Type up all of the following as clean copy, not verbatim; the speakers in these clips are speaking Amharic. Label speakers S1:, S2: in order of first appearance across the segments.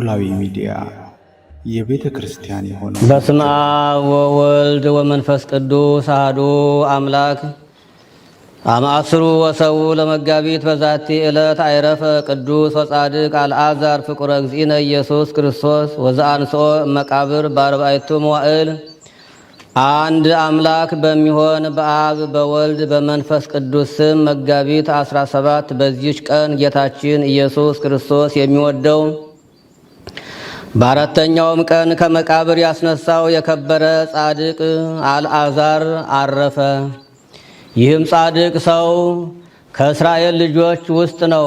S1: ኖላዊ ሚዲያ የቤተ ክርስቲያን የሆነ
S2: በስመ አብ ወወልድ ወመንፈስ ቅዱስ አሐዱ አምላክ አማስሩ ወሰው ለመጋቢት በዛቲ ዕለት አይረፈ ቅዱስ ወጻድቅ አልዓዛር ፍቁረ እግዚእነ ኢየሱስ ክርስቶስ ወዘአንሥኦ መቃብር በአርባዕቱ መዋዕል። አንድ አምላክ በሚሆን በአብ በወልድ በመንፈስ ቅዱስ ስም መጋቢት 17 በዚች ቀን ጌታችን ኢየሱስ ክርስቶስ የሚወደው በአራተኛውም ቀን ከመቃብር ያስነሳው የከበረ ጻድቅ አልዓዛር አረፈ። ይህም ጻድቅ ሰው ከእስራኤል ልጆች ውስጥ ነው።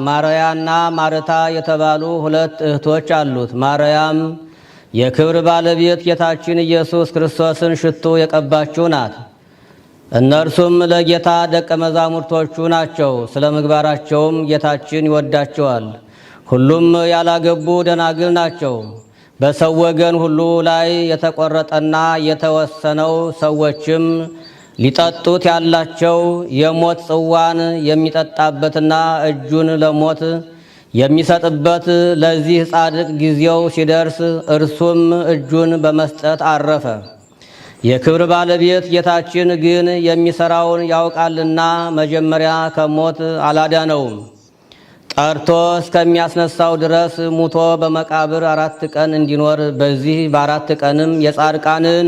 S2: ማርያና ማርታ የተባሉ ሁለት እህቶች አሉት። ማርያም የክብር ባለቤት ጌታችን ኢየሱስ ክርስቶስን ሽቱ የቀባችው ናት። እነርሱም ለጌታ ደቀ መዛሙርቶቹ ናቸው። ስለ ምግባራቸውም ጌታችን ይወዳቸዋል። ሁሉም ያላገቡ ደናግል ናቸው። በሰው ወገን ሁሉ ላይ የተቆረጠና የተወሰነው ሰዎችም ሊጠጡት ያላቸው የሞት ጽዋን የሚጠጣበትና እጁን ለሞት የሚሰጥበት ለዚህ ጻድቅ ጊዜው ሲደርስ እርሱም እጁን በመስጠት አረፈ። የክብር ባለቤት ጌታችን ግን የሚሰራውን ያውቃልና መጀመሪያ ከሞት አላዳነውም። ጠርቶ እስከሚያስነሳው ድረስ ሙቶ በመቃብር 4 ቀን እንዲኖር በዚህ በ4 ቀንም የጻድቃንን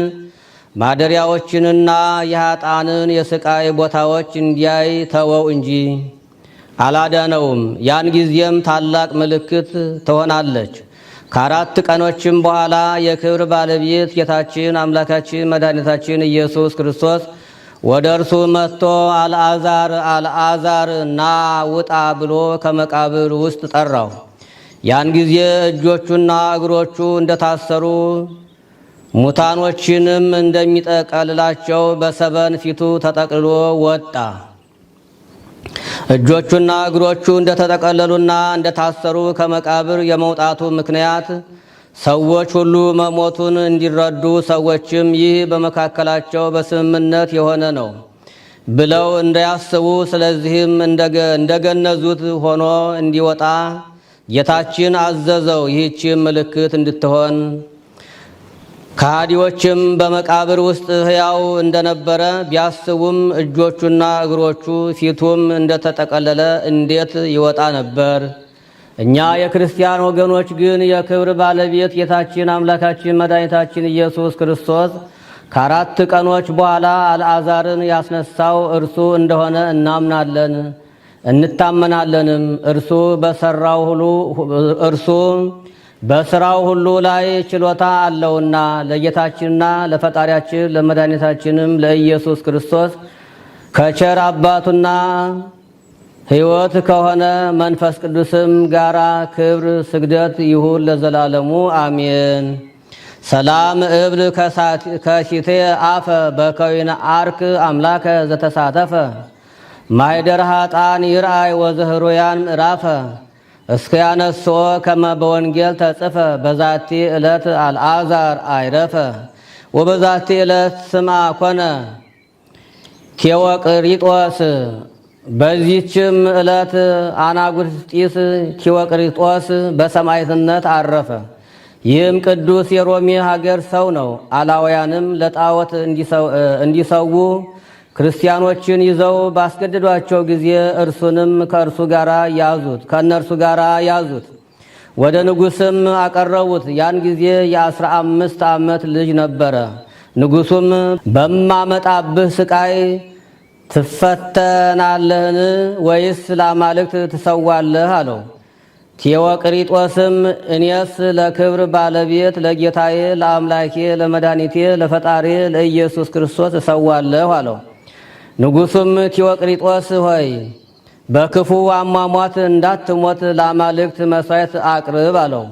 S2: ማደሪያዎችንና የኃጥአንን የስቃይ ቦታዎች እንዲያይ ተወው እንጂ አላዳነውም። ያን ጊዜም ታላቅ ምልክት ትሆናለች። ከ4 ቀኖችም በኋላ የክብር ባለቤት ጌታችን አምላካችን መድኃኒታችን ኢየሱስ ክርስቶስ ወደ እርሱ መጥቶ አልዓዛር አልዓዛር ና ውጣ ብሎ ከመቃብር ውስጥ ጠራው። ያን ጊዜ እጆቹና እግሮቹ እንደታሰሩ ሙታኖችንም እንደሚጠቀልላቸው በሰበን ፊቱ ተጠቅልሎ ወጣ። እጆቹና እግሮቹ እንደተጠቀለሉና እንደታሰሩ ከመቃብር የመውጣቱ ምክንያት ሰዎች ሁሉ መሞቱን እንዲረዱ፣ ሰዎችም ይህ በመካከላቸው በስምምነት የሆነ ነው ብለው እንዳያስቡ፣ ስለዚህም እንደገነዙት ሆኖ እንዲወጣ ጌታችን አዘዘው። ይህችም ምልክት እንድትሆን ከሃዲዎችም በመቃብር ውስጥ ሕያው እንደነበረ ቢያስቡም እጆቹና እግሮቹ ፊቱም እንደተጠቀለለ እንዴት ይወጣ ነበር? እኛ የክርስቲያን ወገኖች ግን የክብር ባለቤት ጌታችን አምላካችን መድኃኒታችን ኢየሱስ ክርስቶስ ከ4 ቀኖች በኋላ አልዓዛርን ያስነሳው እርሱ እንደሆነ እናምናለን እንታመናለንም። እርሱ በስራው ሁሉ ላይ ችሎታ አለውና ለጌታችንና ለፈጣሪያችን ለመድኃኒታችንም ለኢየሱስ ክርስቶስ ከቸር አባቱና ሕይወት ከሆነ መንፈስ ቅዱስም ጋራ ክብር ስግደት ይሁን ለዘላለሙ አሜን። ሰላም እብል ከሲቴ አፈ በከዊነ አርክ አምላከ ዘተሳተፈ ማይደር ኃጥአን ይርአይ ወዘህሩያን ምዕራፈ እስከ ያነስኦ ከመ በወንጌል ተጽፈ በዛቲ ዕለት አልዓዛር አይረፈ ወበዛቲ ዕለት ስማ ኮነ ቴዎቅሪጦስ። በዚህችም ዕለት አናጉስጢስ ቴዎቅሪጦስ በሰማዕትነት አረፈ። ይህም ቅዱስ የሮሜ ሀገር ሰው ነው። አላውያንም ለጣዖት እንዲሰዉ ክርስቲያኖችን ይዘው ባስገደዷቸው ጊዜ እርሱንም ከእነርሱ ጋር ያዙት። ወደ ንጉሥም አቀረቡት። ያን ጊዜ የ15 ዓመት ልጅ ነበረ። ንጉሡም በማመጣብህ ስቃይ ትፈተናለህን ወይስ ለአማልክት ትሰዋለህ አለው። ቴዎቅሪጦስም እኔስ ለክብር ባለቤት ለጌታዬ ለአምላኬ ለመድኃኒቴ ለፈጣሪ ለኢየሱስ ክርስቶስ እሰዋለሁ አለው። ንጉሡም ቴዎቅሪጦስ ሆይ በክፉ አሟሟት እንዳትሞት ለአማልክት መሥዋዕት አቅርብ አለው።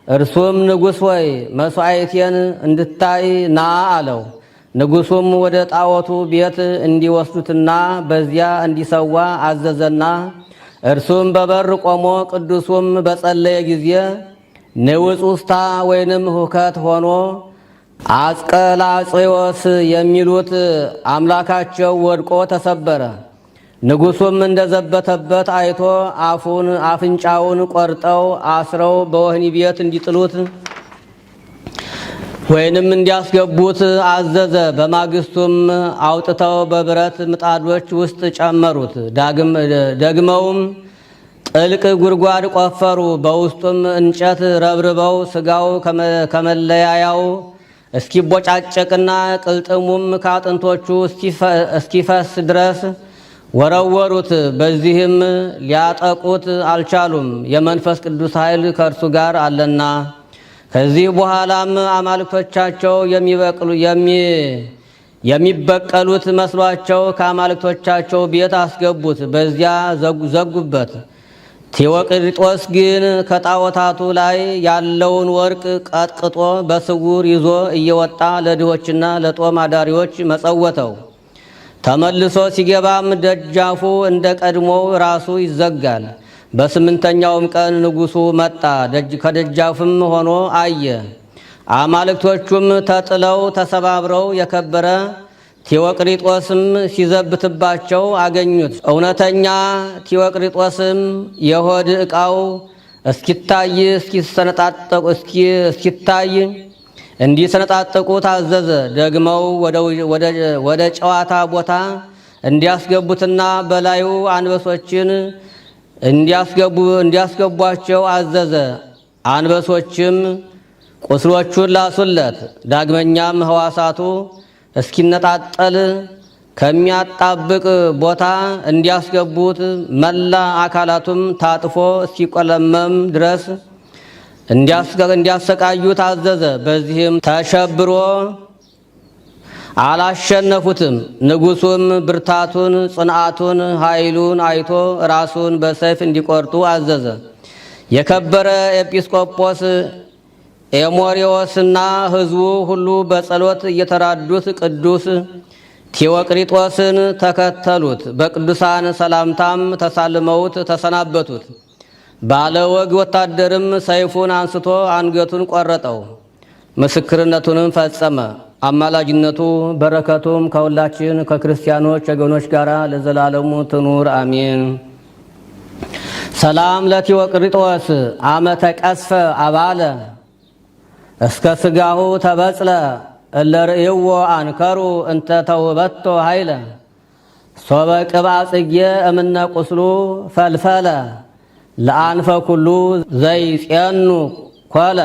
S2: እርሱም ንጉሥ ሆይ መሥዋዕቴን እንድታይ ና አለው። ንጉሡም ወደ ጣዖቱ ቤት እንዲወስዱትና በዚያ እንዲሰዋ አዘዘና እርሱም በበር ቆሞ ቅዱሱም በጸለየ ጊዜ ንውጽውጽታ ወይንም ሁከት ሆኖ አስቀላጽዮስ የሚሉት አምላካቸው ወድቆ ተሰበረ። ንጉሡም እንደዘበተበት አይቶ አፍንጫውን ቆርጠው አስረው በወህኒ ቤት እንዲጥሉት ወይንም እንዲያስገቡት አዘዘ። በማግስቱም አውጥተው በብረት ምጣዶች ውስጥ ጨመሩት። ደግመውም ጥልቅ ጉድጓድ ቆፈሩ። በውስጡም እንጨት ረብርበው ሥጋው ከመለያያው እስኪቦጫጨቅና ቅልጥሙም ከአጥንቶቹ እስኪፈስ ድረስ ወረወሩት። በዚህም ሊያጠቁት አልቻሉም፣ የመንፈስ ቅዱስ ኃይል ከእርሱ ጋር አለና። ከዚህ በኋላም አማልክቶቻቸው የሚበቀሉት መስሏቸው ከአማልክቶቻቸው ቤት አስገቡት፣ በዚያ ዘጉበት። ቴዎቅሪጦስ ግን ከጣዖታቱ ላይ ያለውን ወርቅ ቀጥቅጦ በስውር ይዞ እየወጣ ለድሆችና ለጦም አዳሪዎች መጸወተው። ተመልሶ ሲገባም ደጃፉ እንደ ቀድሞው ራሱ ይዘጋል። በስምንተኛውም ቀን ንጉሡ መጣ፣ ከደጃፍም ሆኖ አየ። አማልክቶቹም ተጥለው ተሰባብረው የከበረ ቴዎቅሪጦስም ሲዘብትባቸው አገኙት። እውነተኛ ቴዎቅሪጦስም የሆድ ዕቃው እስኪታይ እንዲሰነጣጠቁ ታዘዘ። ደግመው ወደ ጨዋታ ቦታ እንዲያስገቡትና በላዩ አንበሶችን እንዲያስገቧቸው አዘዘ። አንበሶችም ቁስሎቹን ላሱለት። ዳግመኛም ሕዋሳቱ እስኪነጣጠል ከሚያጣብቅ ቦታ እንዲያስገቡት፣ መላ አካላቱም ታጥፎ እስኪቆለመም ድረስ እንዲያሰቃዩት አዘዘ። በዚህም ተሸብሮ አላሸነፉትም። ንጉሡም ብርታቱን፣ ጽንዓቱን፣ ኃይሉን አይቶ ራሱን በሰይፍ እንዲቆርጡ አዘዘ። የከበረ ኤጲስቆጶስ ኤሞሪዎስና ሕዝቡ ሁሉ በጸሎት እየተራዱት ቅዱስ ቴዎቅሪጦስን ተከተሉት። በቅዱሳን ሰላምታም ተሳልመውት ተሰናበቱት። ባለ ወግ ወታደርም ሰይፉን አንስቶ አንገቱን ቆረጠው። ምስክርነቱንም ፈጸመ። አማላጅነቱ በረከቱም ከሁላችን ከክርስቲያኖች ወገኖች ጋር ለዘላለሙ ትኑር አሜን። ሰላም ለቴዎቅሪጦስ አመ ተቀስፈ አባለ እስከ ስጋሁ ተበጽለ እለ ርእይዎ አንከሩ እንተ ተውበቶ ኃይለ ሶበ ቅብአ ጽጌ እምነ ቁስሉ ፈልፈለ ለአንፈ ኩሉ ዘይጼኑ ኮለ።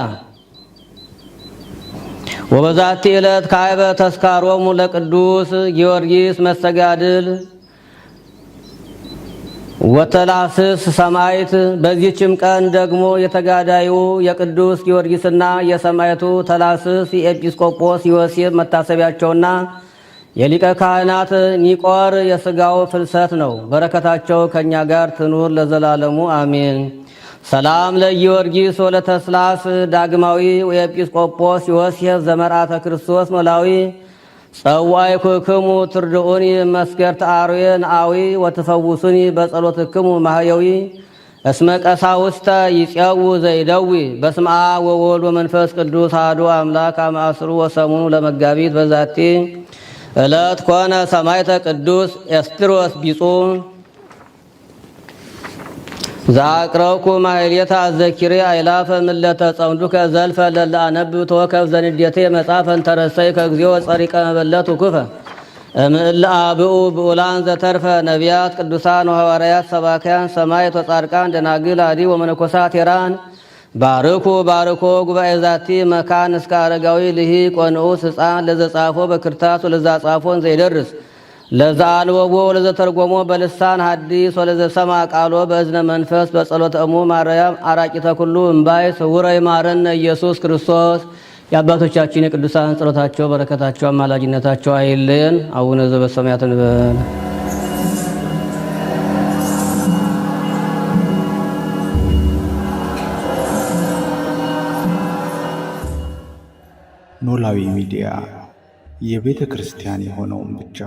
S2: ወበዛቲ ዕለት ካይበ ተስካሮሙ ለቅዱስ ጊዮርጊስ መስተጋድል ወተላስስ ሰማይት። በዚህችም ቀን ደግሞ የተጋዳዩ የቅዱስ ጊዮርጊስና የሰማይቱ ተላስስ የኤጲስቆጶስ ዮሴፍ መታሰቢያቸውና የሊቀ ካህናት ኒቆር የሥጋው ፍልሰት ነው። በረከታቸው ከእኛ ጋር ትኑር ለዘላለሙ አሜን። ሰላም ለጊዮርጊስ ወለተስላስ ዳግማዊ የኤጲስቆጶስ ዮሴፍ ዘመርአተ ክርስቶስ ሞላዊ ጸዋዕኩክሙ ትርድኡኒ መስገርተ አርዌ ነአዊ ወትፈውሱኒ በጸሎትክሙ ማህየዊ እስመ ቀሳውስተ ይፄው ዘይደዊ። በስመ አብ ወወልድ ወመንፈስ ቅዱስ አሐዱ አምላክ አመ ዐሥሩ ወሰሙኑ ለመጋቢት በዛቲ ዕለት ኮነ ሰማዕተ ቅዱስ ኤስድሮስ ቢጹእ ዘአቅረብኩ ማሕሌተ አዘኪሬ አእላፈ ምለተ ጸምዱከ ዘልፈ ለለ አነብብ ተወከፍ ዘንዴቴ መጽሐፈ እንተረሰይ ከግዚኦ ጸሪቀ መበለት ውኩፈ እምእለ አብኡ ብኡላን ዘተርፈ ነቢያት ቅዱሳን ወሐዋርያት ሰባክያን ሰማዕት ወጻድቃን ደናግል አዲ ወመነኮሳት ሄራን ባርኩ ባርኮ ጉባኤ ዛቲ መካን እስከ አረጋዊ ልሂቅ ወንዑስ ሕፃን ለዘጻፎ በክርታስ ወለዛ ጻፎን ዘይደርስ ለዛ አንበቦ ወለዘተርጎሞ በልሳን ሐዲስ ወለዘሰማ ቃሎ በእዝነ መንፈስ በጸሎተ እሙ ማርያም አራቂተ ኩሉ እምባይ ስውረ ይማረነ ኢየሱስ ክርስቶስ። የአባቶቻችን የቅዱሳን ጸሎታቸው በረከታቸው አማላጅነታቸው አይለየን። አቡነ ዘበሰማያት እንበል።
S1: ኖላዊ ሚዲያ የቤተ ክርስቲያን የሆነውን ብቻ